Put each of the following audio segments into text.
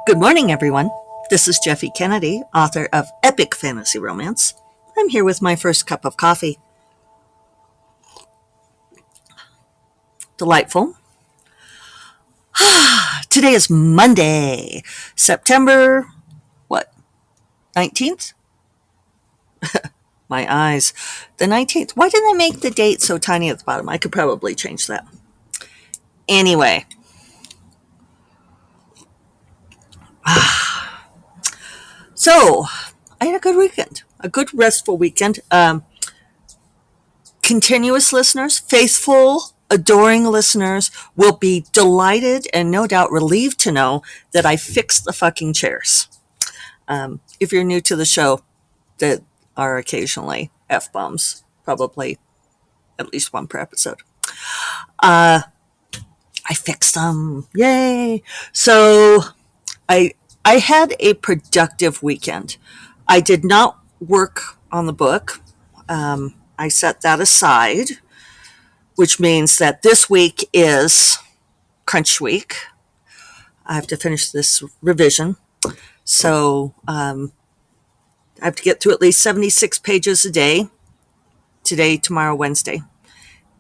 Good morning, everyone. This is Jeffy Kennedy, author of Epic Fantasy Romance. I'm here with my first cup of coffee. Delightful. Today is Monday, September, what, 19th? My eyes. The 19th. Why did they make the date so tiny at the bottom? I could probably change that. Anyway, so I had a good weekend, a good restful weekend. Continuous listeners, faithful, adoring listeners will be delighted and no doubt relieved to know that I fixed the fucking chairs. If you're new to the show, that are occasionally F bombs, probably at least one per episode. I fixed them. Yay. So I I had a productive weekend. I did not work on the book. I set that aside, which means that this week is crunch week. I have to finish this revision. So I have to get through at least 76 pages a day, today, tomorrow, Wednesday.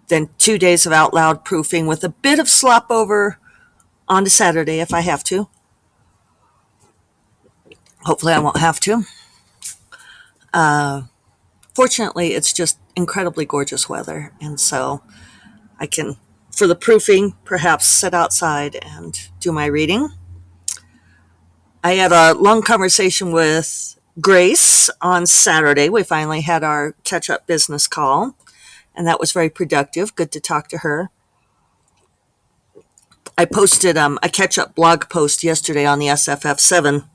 Then 2 days of out loud proofing with a bit of slop over on to Saturday if I have to. Hopefully I won't have to. Fortunately, it's just incredibly gorgeous weather. And so I can, for the proofing, perhaps sit outside and do my reading. I had a long conversation with Grace on Saturday. We finally had our catch-up business call, and that was very productive. Good to talk to her. I posted a catch-up blog post yesterday on the SFF7,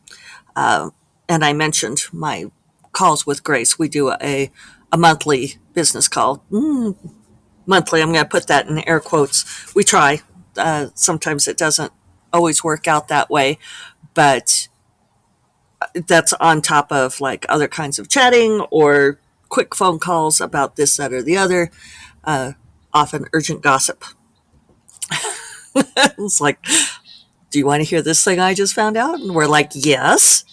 and I mentioned my calls with Grace. We do a monthly business call. Monthly, I'm going to put that in air quotes. We try. Sometimes it doesn't always work out that way, but that's on top of like other kinds of chatting or quick phone calls about this, that, or the other, often urgent gossip. It's like, do you want to hear this thing I just found out? And we're like, yes.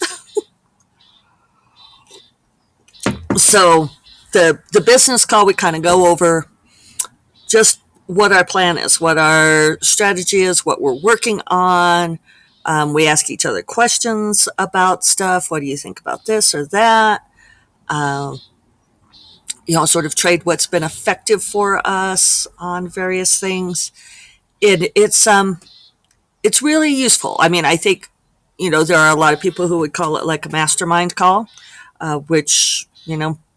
So the business call, we kind of go over just what our plan is, what our strategy is, what we're working on. We ask each other questions about stuff. What do you think about this or that? Sort of trade what's been effective for us on various things. It's really useful. I mean, I think, there are a lot of people who would call it like a mastermind call, which,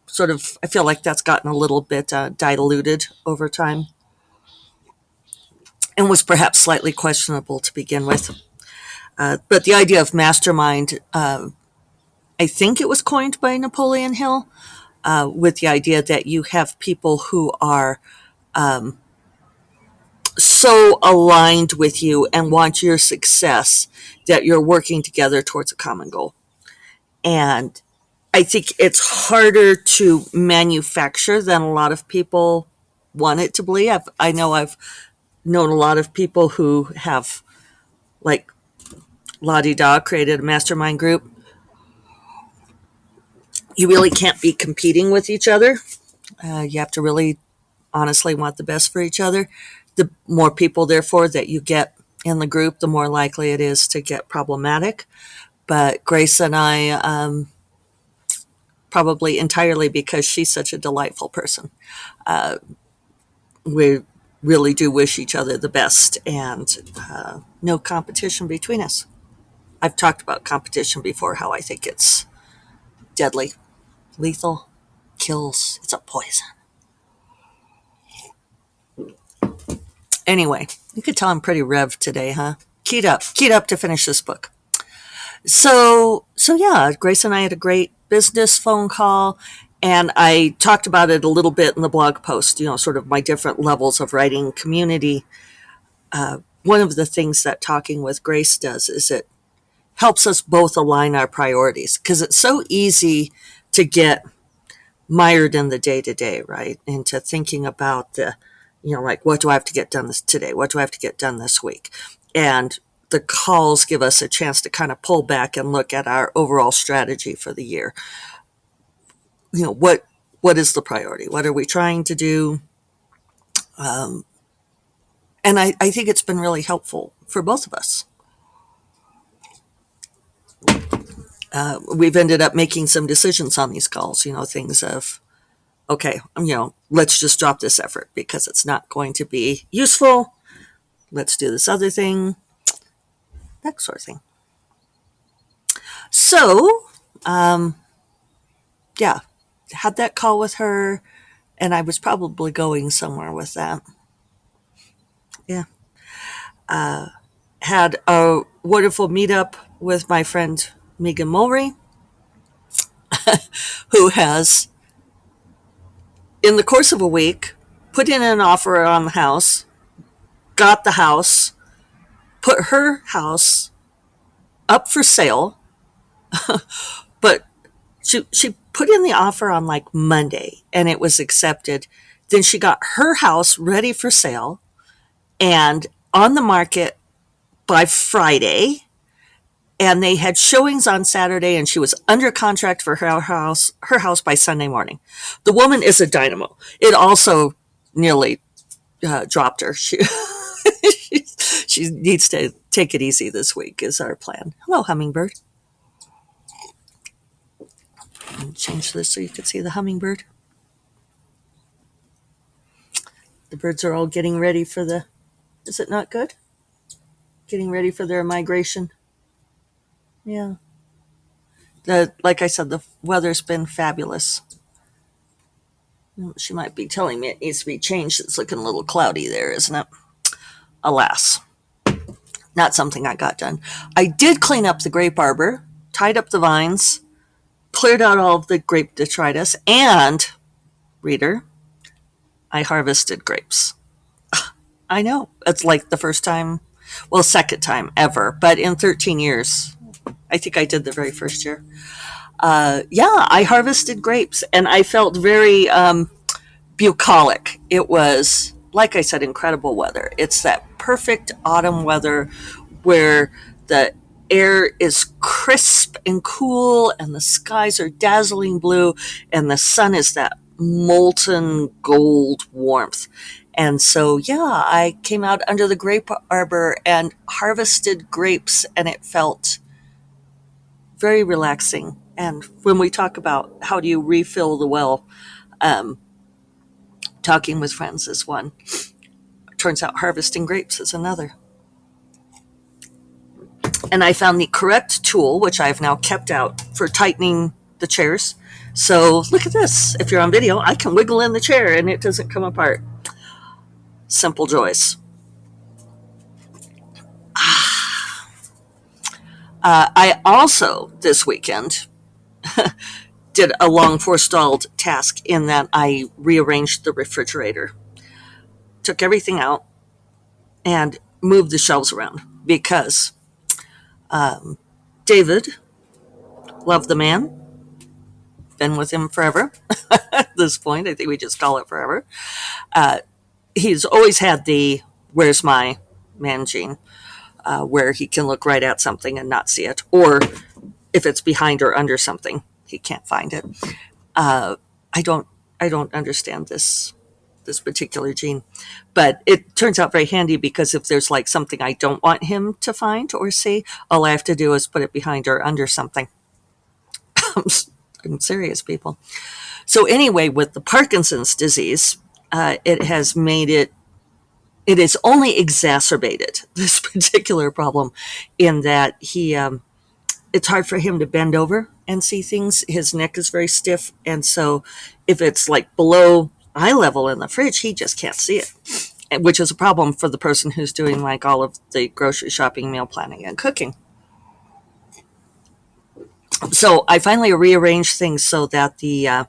sort of, I feel like that's gotten a little bit diluted over time and was perhaps slightly questionable to begin with. But the idea of mastermind, I think it was coined by Napoleon Hill, with the idea that you have people who are so aligned with you and want your success that you're working together towards a common goal. And I think it's harder to manufacture than a lot of people want it to be. I know I've known a lot of people who have, like, la-di-da, created a mastermind group. You really can't be competing with each other. You have to really honestly want the best for each other. The more people, therefore, that you get in the group, the more likely it is to get problematic. But Grace and I, probably entirely because she's such a delightful person, we really do wish each other the best, and no competition between us. I've talked about competition before, how I think it's deadly, lethal, kills, it's a poison. Anyway, you could tell I'm pretty revved today, huh? Keyed up to finish this book. So yeah, Grace and I had a great business phone call, and I talked about it a little bit in the blog post, sort of my different levels of writing community. One of the things that talking with Grace does is it helps us both align our priorities, because it's so easy to get mired in the day to day, right? Into thinking about like, what do I have to get done today? What do I have to get done this week? And the calls give us a chance to kind of pull back and look at our overall strategy for the year. What is the priority? What are we trying to do? And I think it's been really helpful for both of us. We've ended up making some decisions on these calls, things of, okay, let's just drop this effort because it's not going to be useful. Let's do this other thing, that sort of thing. So, yeah, had that call with her, and I was probably going somewhere with that. Yeah. Had a wonderful meetup with my friend Megan Mulry, who has, in the course of a week, put in an offer on the house, got the house, put her house up for sale, but she put in the offer on like Monday and it was accepted. Then she got her house ready for sale and on the market by Friday. And they had showings on Saturday and she was under contract for her house by Sunday morning. The woman is a dynamo. It also nearly dropped her. She needs to take it easy this week is our plan. Hello, hummingbird. Change this so you can see the hummingbird. The birds are all getting ready for is it not good? Getting ready for their migration. Yeah. Like I said, the weather's been fabulous. She might be telling me it needs to be changed. It's looking a little cloudy there, isn't it? Alas. Not something I got done. I did clean up the grape arbor, tied up the vines, cleared out all of the grape detritus, and, reader, I harvested grapes. I know. It's like the first time, well, second time ever, but in 13 years. I think I did the very first year. Yeah, I harvested grapes, and I felt very bucolic. It was, like I said, incredible weather. It's that perfect autumn weather where the air is crisp and cool and the skies are dazzling blue and the sun is that molten gold warmth. And so, yeah, I came out under the grape arbor and harvested grapes and it felt very relaxing. And when we talk about how do you refill the well, talking with friends is one. Turns out harvesting grapes is another. And I found the correct tool, which I've now kept out for tightening the chairs. So look at this. If you're on video, I can wiggle in the chair and it doesn't come apart. Simple joys. I also, this weekend, did a long forestalled task in that I rearranged the refrigerator. Took everything out and moved the shelves around because David, love the man, been with him forever. At this point, I think we just call it forever. He's always had the where's my man gene, where he can look right at something and not see it, or if it's behind or under something, he can't find it. I don't understand this particular gene, but it turns out very handy because if there's like something I don't want him to find or see, all I have to do is put it behind or under something. I'm serious, people. So anyway, with the Parkinson's disease, it has only exacerbated this particular problem in that it's hard for him to bend over and see things. His neck is very stiff. And so if it's like below eye level in the fridge, he just can't see it, which is a problem for the person who's doing like all of the grocery shopping, meal planning, and cooking. So I finally rearranged things so that the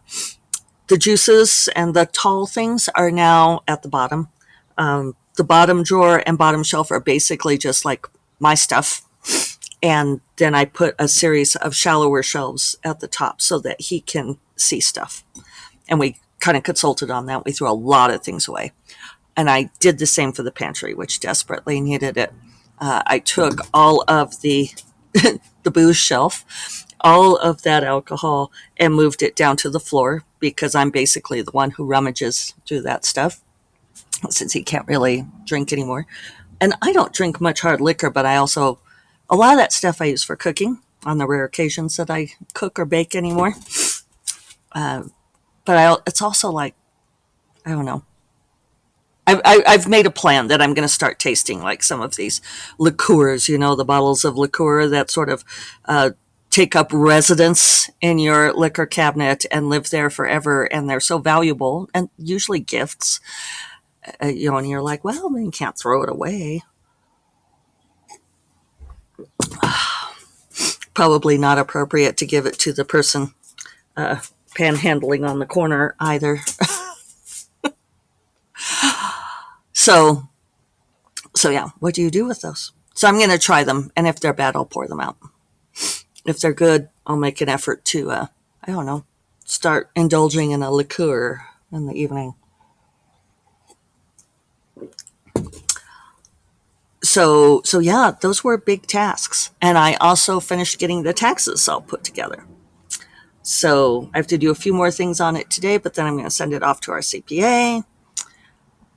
juices and the tall things are now at the bottom. The bottom drawer and bottom shelf are basically just like my stuff. And then I put a series of shallower shelves at the top so that he can see stuff. And we kind of consulted on that. We threw a lot of things away. And I did the same for the pantry, which desperately needed it. I took all of the booze shelf, all of that alcohol, and moved it down to the floor because I'm basically the one who rummages through that stuff since he can't really drink anymore. And I don't drink much hard liquor, but a lot of that stuff I use for cooking on the rare occasions that I cook or bake anymore. Uh, it's also like, I don't know. I've made a plan that I'm going to start tasting like some of these liqueurs, the bottles of liqueur that sort of take up residence in your liquor cabinet and live there forever. And they're so valuable and usually gifts, and you're like, well, you can't throw it away. Probably not appropriate to give it to the person uh, panhandling on the corner either. So, so yeah, what do you do with those? So I'm going to try them, and if they're bad, I'll pour them out. If they're good, I'll make an effort to, I don't know, start indulging in a liqueur in the evening. So yeah, those were big tasks, and I also finished getting the taxes all put together. So I have to do a few more things on it today, but then I'm going to send it off to our CPA.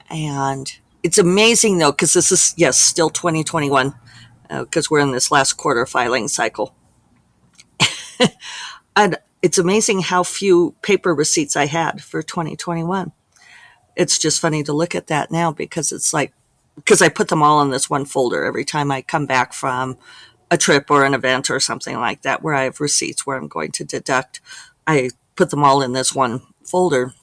And it's amazing though, because this is, yes, still 2021, because we're in this last quarter filing cycle. And it's amazing how few paper receipts I had for 2021. It's just funny to look at that now because it's like, because I put them all in this one folder every time I come back from a trip or an event or something like that where I have receipts where I'm going to deduct. I put them all in this one folder.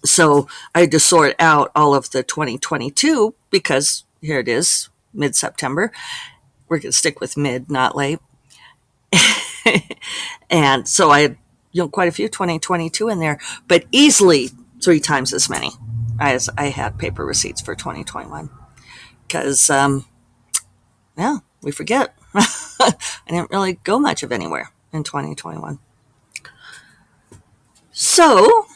So I had to sort out all of the 2022 because here it is, mid-September. We're going to stick with mid, not late. And so I had, quite a few 2022 in there, but easily 3 times as many as I had paper receipts for 2021. Because, yeah, we forget. I didn't really go much of anywhere in 2021. So,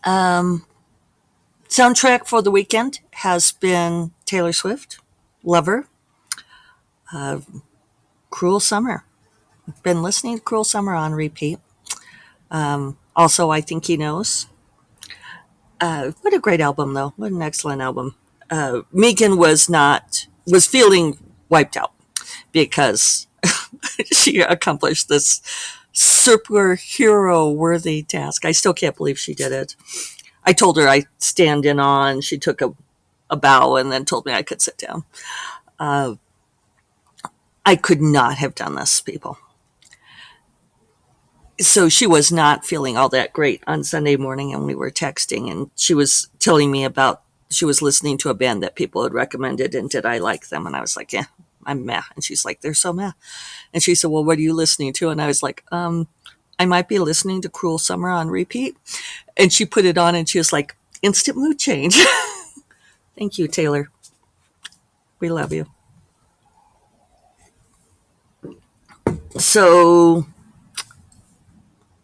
um, soundtrack for the weekend has been Taylor Swift, Lover, uh, Cruel Summer. Been listening to Cruel Summer on repeat. Also, I Think He Knows. What a great album, though. What an excellent album. Megan was feeling wiped out because she accomplished this superhero worthy task. I still can't believe she did it. I told her I stand in on. She took a bow and then told me I could sit down. Uh, I could not have done this, people. So she was not feeling all that great on Sunday morning, and we were texting, and she was telling me about she was listening to a band that people had recommended, and did I like them? And I was like, yeah, I'm meh. And she's like, they're so meh. And she said, well, what are you listening to? And I was like, I might be listening to Cruel Summer on repeat. And she put it on, and she was like, instant mood change. Thank you, Taylor. We love you. So,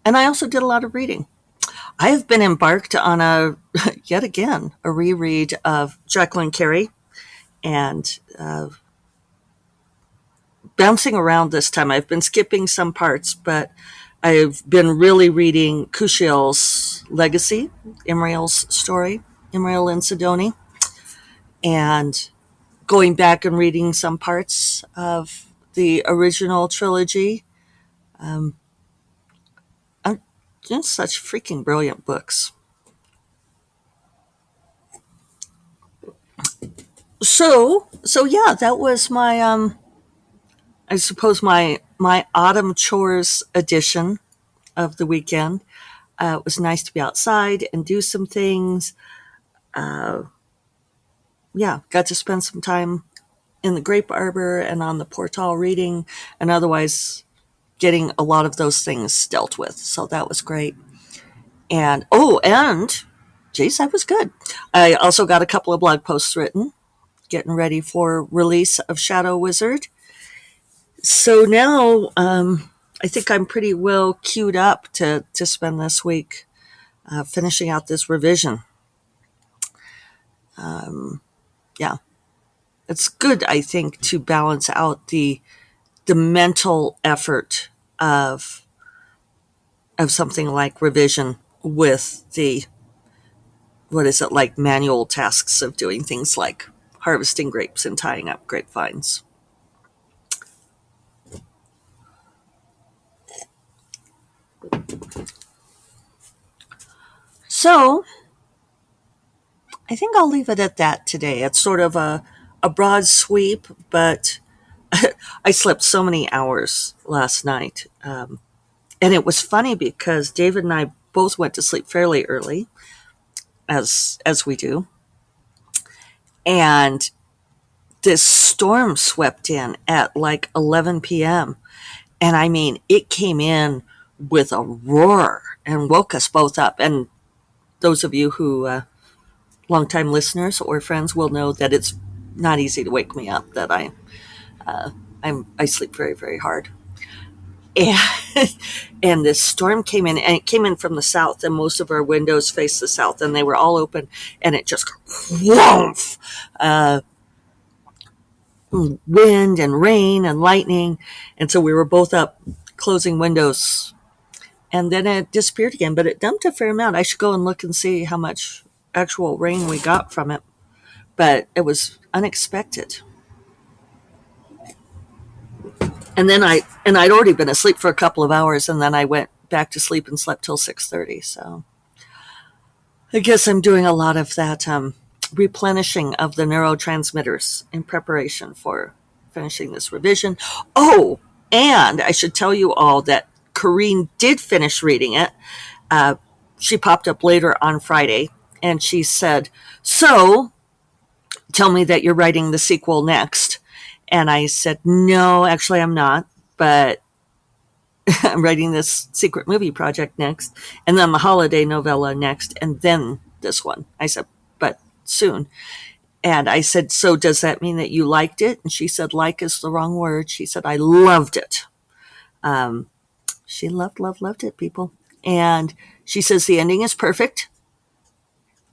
and I also did a lot of reading. I have been embarked on yet again, a reread of Jacqueline Carey, and bouncing around this time. I've been skipping some parts, but I've been really reading Cushiel's Legacy, Imriel's story, Imriel and Sidoni, and going back and reading some parts of the original trilogy. Um, just such freaking brilliant books. So yeah, that was my I suppose my autumn chores edition of the weekend. It was nice to be outside and do some things. Uh, yeah, got to spend some time in the grape arbor and on the portal reading, and otherwise getting a lot of those things dealt with. So that was great. And geez, that was good. I also got a couple of blog posts written, getting ready for release of Shadow Wizard. So now I think I'm pretty well queued up to spend this week finishing out this revision. Yeah. it's good, I think, to balance out the mental effort of something like revision with the, what is it, like manual tasks of doing things like harvesting grapes and tying up grapevines. So I think I'll leave it at that today. It's sort of a broad sweep, but I slept so many hours last night. And it was funny because David and I both went to sleep fairly early, as we do. And this storm swept in at like 11 p.m. And I mean, it came in with a roar and woke us both up. And those of you who, longtime listeners or friends, will know that it's not easy to wake me up, that I sleep very, very hard. And, and this storm came in, and it came in from the south, and most of our windows face the south, and they were all open, and it just whoomph, wind and rain and lightning, and so we were both up closing windows, and then it disappeared again, but it dumped a fair amount. I should go and look and see how much actual rain we got from it, but it was unexpected. And then I'd already been asleep for a couple of hours, and then I went back to sleep and slept till 6:30. So I guess I'm doing a lot of that replenishing of the neurotransmitters in preparation for finishing this revision. Oh, and I should tell you all that Corrine did finish reading it. She popped up later on Friday, and she said, "So, tell me that you're writing the sequel next." And I said, "No, actually, I'm not, but I'm writing this secret movie project next, and then the holiday novella next, and then this one." I said, "But soon." And I said, "So does that mean that you liked it?" And she said, "Like is the wrong word." She said, "I loved it." Um, she loved it, people. And she says the ending is perfect.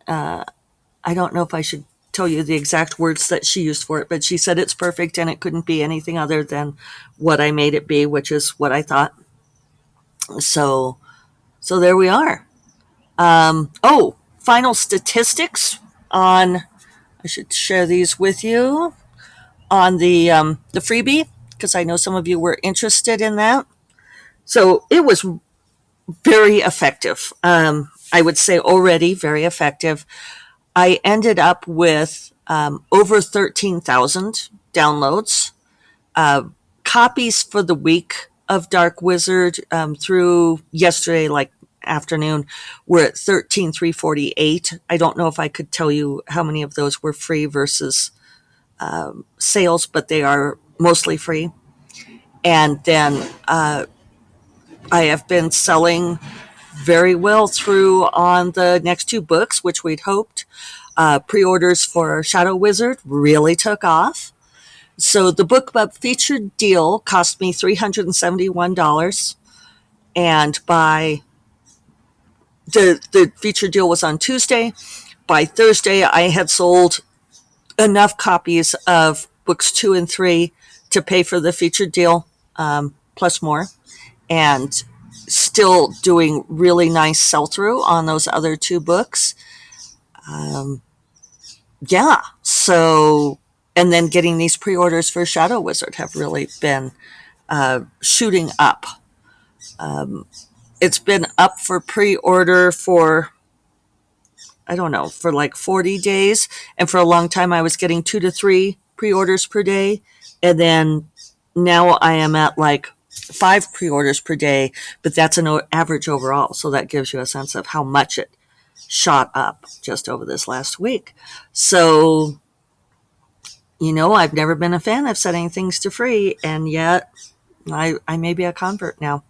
I don't know if I should tell you the exact words that she used for it, but she said it's perfect and it couldn't be anything other than what I made it be, which is what I thought. So, so there we are. Oh, final statistics on. I should share these with you on the freebie, because I know some of you were interested in that. So it was very effective. I would say already very effective. I ended up with over 13,000 downloads. Copies for the week of Dark Wizard through yesterday, like afternoon, were at 13,348. I don't know if I could tell you how many of those were free versus sales, but they are mostly free. And then I have been selling very well through on the next two books, which we'd hoped. Pre-orders for Shadow Wizard really took off. So the Bookbub Featured Deal cost me $371. And by the featured deal was on Tuesday. By Thursday, I had sold enough copies of books 2 and 3 to pay for the featured deal, plus more, and still doing really nice sell through on those other two books. Yeah, so, and then getting these pre orders for Shadow Wizard have really been shooting up. It's been up for pre order for, I don't know, for like 40 days. And for a long time, I was getting 2 to 3 pre orders per day. And then now I am at like 5 pre orders per day, but that's an average overall. So that gives you a sense of how much it shot up just over this last week. So, I've never been a fan of setting things to free, and yet I may be a convert now.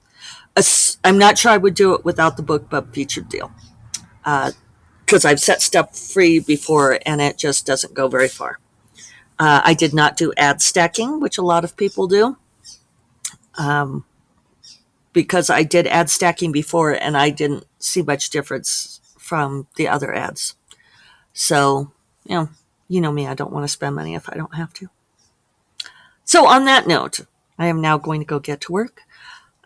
I'm not sure I would do it without the Bookbub Featured Deal, because I've set stuff free before and it just doesn't go very far. I did not do ad stacking, which a lot of people do, because I did ad stacking before and I didn't see much difference from the other ads. So, You know me, I don't want to spend money if I don't have to. So on that note, I am now going to go get to work.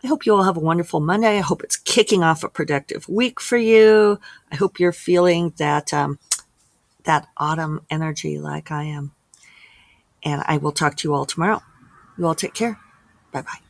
I hope you all have a wonderful Monday. I hope it's kicking off a productive week for you. I hope you're feeling that autumn energy like I am. And I will talk to you all tomorrow. You all take care. Bye-bye.